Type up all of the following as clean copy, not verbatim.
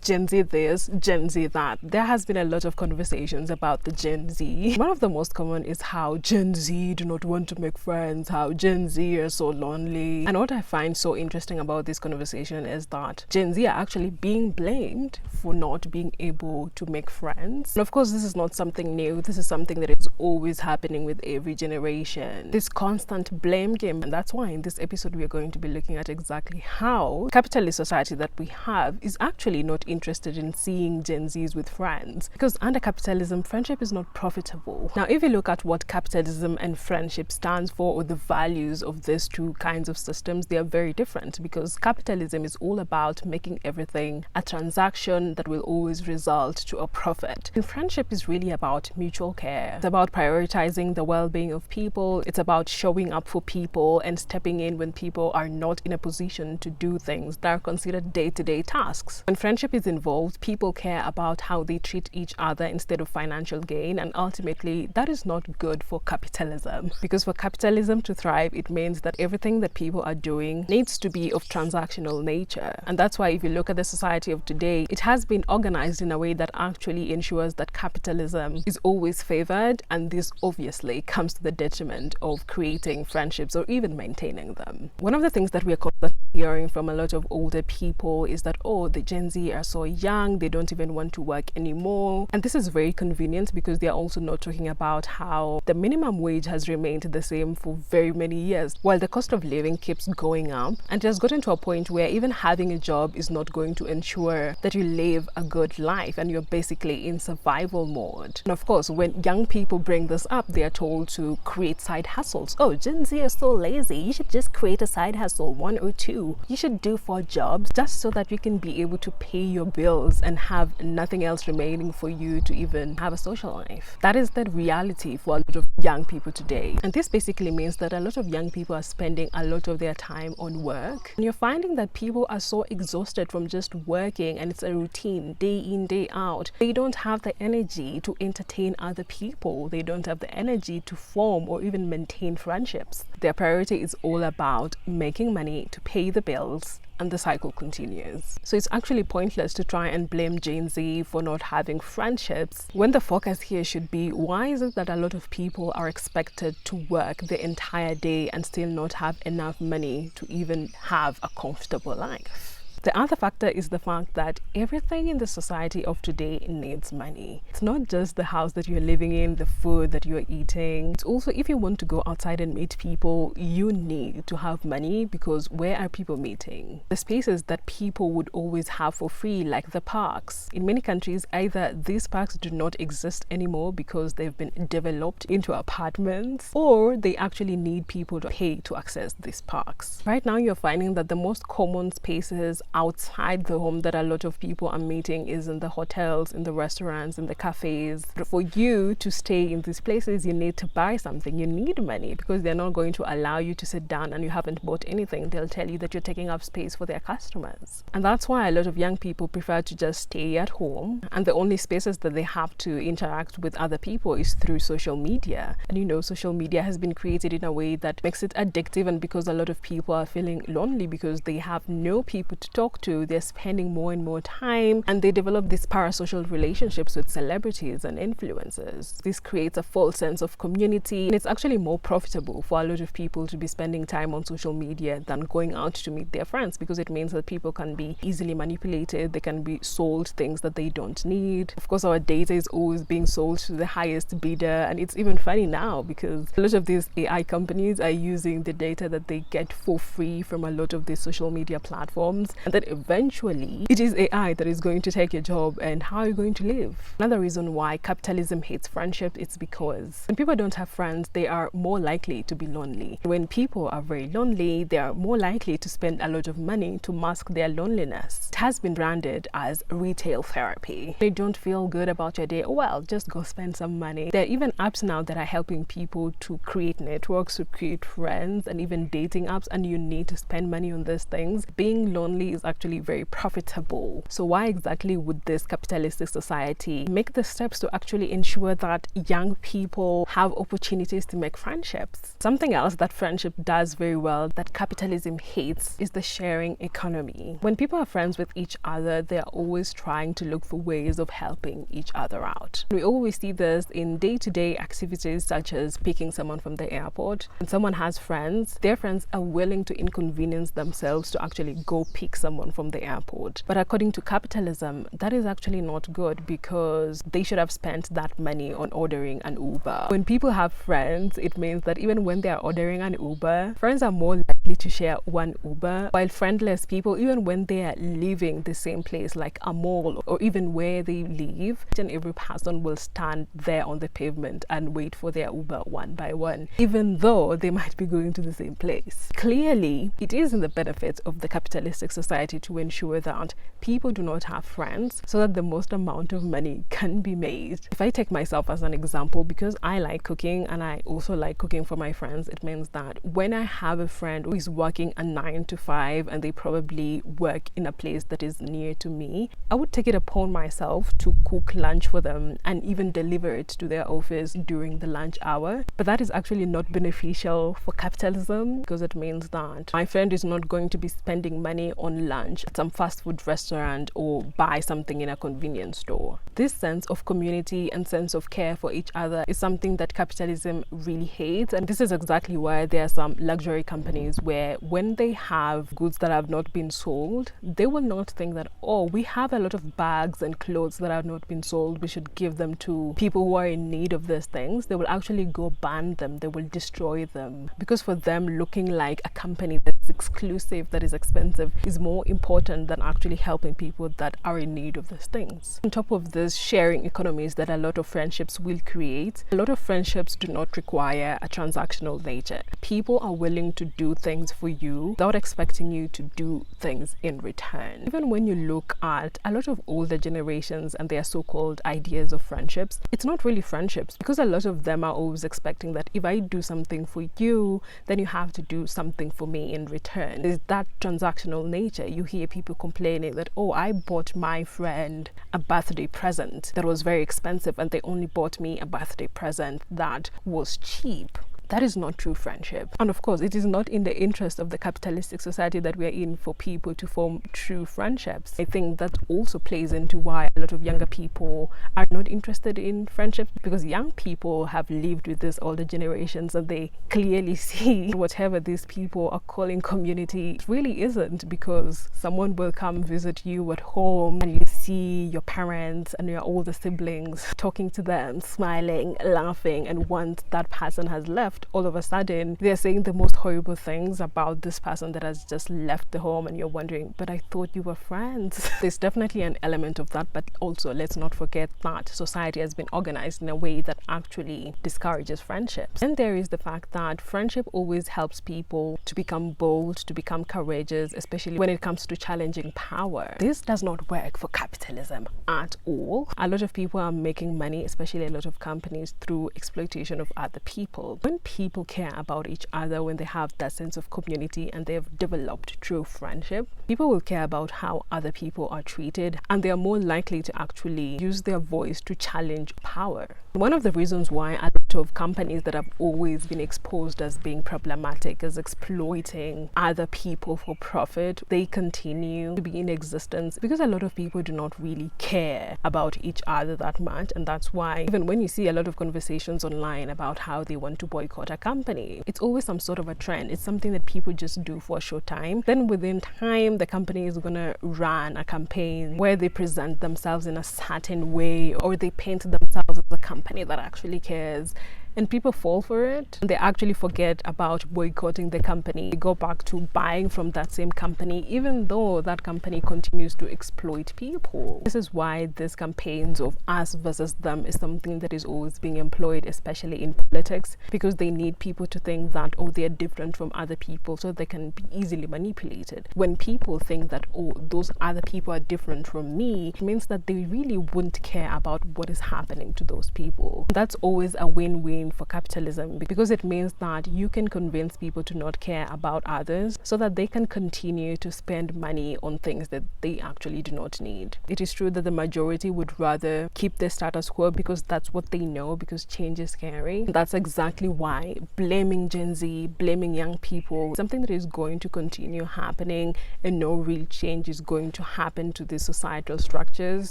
Gen Z this, Gen Z that. There has been a lot of conversations about the Gen Z. One of the most common is how Gen Z do not want to make friends, how Gen Z are so lonely. And what I find so interesting about this conversation is that Gen Z are actually being blamed for not being able to make friends. And of course, this is not something new. This is something that is always happening with every generation. This constant blame game. And that's why in this episode, we are going to be looking at exactly how capitalist society that we have is actually not interested in seeing Gen Zs with friends. Because under capitalism, friendship is not profitable. Now, if you look at what capitalism and friendship stands for, or the values of these two kinds of systems, they are very different, because capitalism is all about making everything a transaction that will always result to a profit. And friendship is really about mutual care. It's about prioritizing the well-being of people. It's about showing up for people and stepping in when people are not in a position to do things that are considered day-to-day tasks. When friendship is involved, people care about how they treat each other instead of financial gain, and ultimately that is not good for capitalism, because for capitalism to thrive, it means that everything that people are doing needs to be of transactional nature. And that's why if you look at the society of today, it has been organized in a way that actually ensures that capitalism is always favored, and this obviously comes to the detriment of creating friendships or even maintaining them. One of the things that we are constantly hearing from a lot of older people is that, oh, the Gen Z are so young, they don't even want to work anymore. And this is very convenient, because they are also not talking about how the minimum wage has remained the same for very many years, while the cost of living keeps going up. And it has gotten to a point where even having a job is not going to ensure that you live a good life, and you're basically in survival mode. And of course, when young people bring this up, they are told to create side hustles. Oh, Gen Z are so lazy, you should just create a side hustle, 1 or 2. You should do 4 jobs just so that you can be able to pay your bills and have nothing else remaining for you to even have a social life. That is the reality for a lot of young people today. And this basically means that a lot of young people are spending a lot of their time on work. And you're finding that people are so exhausted from just working, and it's a routine, day in, day out. They don't have the energy to entertain other people. They don't have the energy to form or even maintain friendships. Their priority is all about making money to pay the bills, and the cycle continues. So it's actually pointless to try and blame Gen Z for not having friendships, when the focus here should be, why is it that a lot of people are expected to work the entire day and still not have enough money to even have a comfortable life? The other factor is the fact that everything in the society of today needs money. It's not just the house that you're living in, the food that you're eating. It's also, if you want to go outside and meet people, you need to have money, because where are people meeting? The spaces that people would always have for free, like the parks. In many countries, either these parks do not exist anymore because they've been developed into apartments, or they actually need people to pay to access these parks. Right now, you're finding that the most common spaces outside the home that a lot of people are meeting is in the hotels, in the restaurants, in the cafes. But for you to stay in these places, you need to buy something. You need money, because they're not going to allow you to sit down and you haven't bought anything. They'll tell you that you're taking up space for their customers. And that's why a lot of young people prefer to just stay at home, and the only spaces that they have to interact with other people is through social media. And you know, social media has been created in a way that makes it addictive, and because a lot of people are feeling lonely because they have no people to talk to, they're spending more and more time, and they develop these parasocial relationships with celebrities and influencers. This creates a false sense of community, and it's actually more profitable for a lot of people to be spending time on social media than going out to meet their friends, because it means that people can be easily manipulated. They can be sold things that they don't need. Of course, our data is always being sold to the highest bidder, and it's even funny now because a lot of these AI companies are using the data that they get for free from a lot of these social media platforms, and that eventually it is AI that is going to take your job, and how are you going to live? Another reason why capitalism hates friendship is because when people don't have friends, they are more likely to be lonely. When people are very lonely, they are more likely to spend a lot of money to mask their loneliness. It has been branded as retail therapy. If you don't feel good about your day, well, just go spend some money. There are even apps now that are helping people to create networks, to create friends, and even dating apps, and you need to spend money on these things. Being lonely is actually very profitable. So why exactly would this capitalistic society make the steps to actually ensure that young people have opportunities to make friendships? Something else that friendship does very well that capitalism hates is the sharing economy. When people are friends with each other, they are always trying to look for ways of helping each other out. We always see this in day-to-day activities such as picking someone from the airport. When someone has friends, their friends are willing to inconvenience themselves to actually go pick someone from the airport. But according to capitalism, that is actually not good because they should have spent that money on ordering an Uber. When people have friends, it means that even when they are ordering an Uber, friends are more likely to share one Uber, while friendless people, even when they are leaving the same place like a mall or even where they live, each and every person will stand there on the pavement and wait for their Uber one by one, even though they might be going to the same place. Clearly, it is in the benefit of the capitalistic society to ensure that people do not have friends so that the most amount of money can be made. If I take myself as an example, because I like cooking and I also like cooking for my friends, it means that when I have a friend who is working a 9 to 5 and they probably work in a place that is near to me, I would take it upon myself to cook lunch for them and even deliver it to their office during the lunch hour. But that is actually not beneficial for capitalism because it means that my friend is not going to be spending money on lunch at some fast food restaurant or buy something in a convenience store. This sense of community and sense of care for each other is something that capitalism really hates, and this is exactly why there are some luxury companies where when they have goods that have not been sold, they will not think that, oh, we have a lot of bags and clothes that have not been sold, we should give them to people who are in need of these things. They will actually go ban them, they will destroy them, because for them looking like a company that's exclusive, that is expensive, is more important than actually helping people that are in need of these things. On top of this sharing economies that a lot of friendships will create, a lot of friendships do not require a transactional nature. People are willing to do things for you without expecting you to do things in return. Even when you look at a lot of older generations and their so-called ideas of friendships, it's not really friendships because a lot of them are always expecting that if I do something for you, then you have to do something for me in return. There's that transactional nature. You hear people complaining that, oh, I bought my friend a birthday present that was very expensive and they only bought me a birthday present that was cheap. That is not true friendship. And of course, it is not in the interest of the capitalistic society that we are in for people to form true friendships. I think that also plays into why a lot of younger people are not interested in friendships, because young people have lived with this older generations and they clearly see whatever these people are calling community really isn't, because someone will come visit you at home and you see your parents and your older siblings talking to them, smiling, laughing, and once that person has left, all of a sudden they're saying the most horrible things about this person that has just left the home, and you're wondering, but I thought you were friends. There's definitely an element of that, but also let's not forget that society has been organized in a way that actually discourages friendships. And there is the fact that friendship always helps people to become bold, to become courageous, especially when it comes to challenging power. This does not work for capitalism at all. A lot of people are making money, especially a lot of companies, through exploitation of other people. When people care about each other, when they have that sense of community and they have developed true friendship, people will care about how other people are treated, and they are more likely to actually use their voice to challenge power. One of the reasons why a lot of companies that have always been exposed as being problematic, as exploiting other people for profit, they continue to be in existence because a lot of people do not really care about each other that much. And that's why even when you see a lot of conversations online about how they want to boycott a company, it's always some sort of a trend. It's something that people just do for a short time. Then within time, the company is gonna run a campaign where they present themselves in a certain way, or they paint themselves as a company that actually cares. And people fall for it. They actually forget about boycotting the company. They go back to buying from that same company, even though that company continues to exploit people. This is why these campaigns of us versus them is something that is always being employed, especially in politics, because they need people to think that, oh, they're different from other people, so they can be easily manipulated. When people think that, oh, those other people are different from me, it means that they really wouldn't care about what is happening to those people. That's always a win-win name for capitalism, because it means that you can convince people to not care about others so that they can continue to spend money on things that they actually do not need. It is true that the majority would rather keep the status quo because that's what they know, because change is scary. That's exactly why blaming Gen Z, blaming young people, something that is going to continue happening, and no real change is going to happen to these societal structures,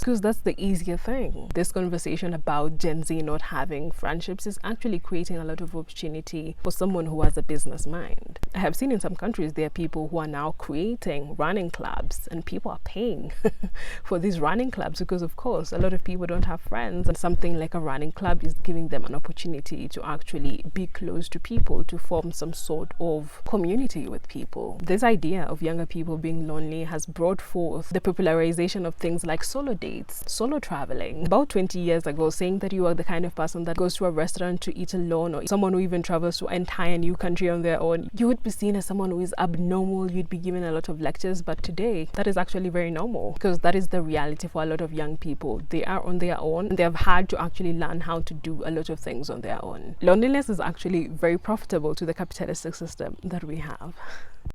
because that's the easier thing. This conversation about Gen Z not having friendships is actually creating a lot of opportunity for someone who has a business mind. I have seen in some countries there are people who are now creating running clubs, and people are paying for these running clubs because, of course, a lot of people don't have friends, and something like a running club is giving them an opportunity to actually be close to people, to form some sort of community with people. This idea of younger people being lonely has brought forth the popularization of things like solo dates, solo traveling. About 20 years ago, saying that you are the kind of person that goes to a restaurant to eat alone, or someone who even travels to an entire new country on their own, you would be seen as someone who is abnormal. You'd be given a lot of lectures. But today, that is actually very normal, because that is the reality for a lot of young people. They are on their own, and they have had to actually learn how to do a lot of things on their own. Loneliness is actually very profitable to the capitalistic system that we have.